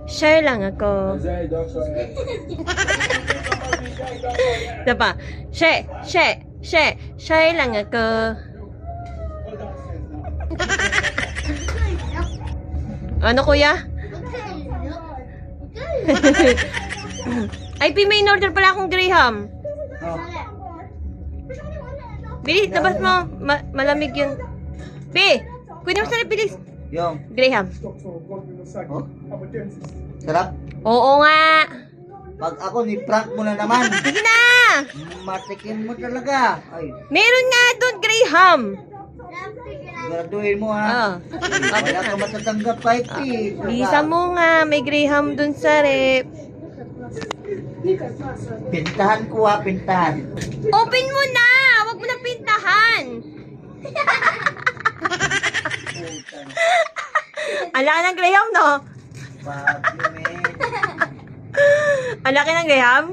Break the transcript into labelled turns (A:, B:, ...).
A: Share lang ako. Diba? Share lang ako. Ano kuya? Ay, may in-order pala akong Graham. Bilis, labas mo. Malamig yun. Pi, kunin mo sa bilis.
B: Yung.
A: Graham.
B: Oh? Sarap.
A: Oo nga.
B: Pag ako, ni-prank mo na naman.
A: Sige na.
B: Matikin mo talaga. Ay,
A: Meron nga doon, Graham.
B: graduin mo ha.
A: Oo.
B: Wala ka matatanggap kahit
A: Bisa mo nga, may Graham doon sa rep.
B: Pintahan ko ha, pintahan.
A: Open mo na! Huwag mo na pintahan! Ang laki ng Graham, no?
B: Pablo, man.
A: Ang laki ng Graham?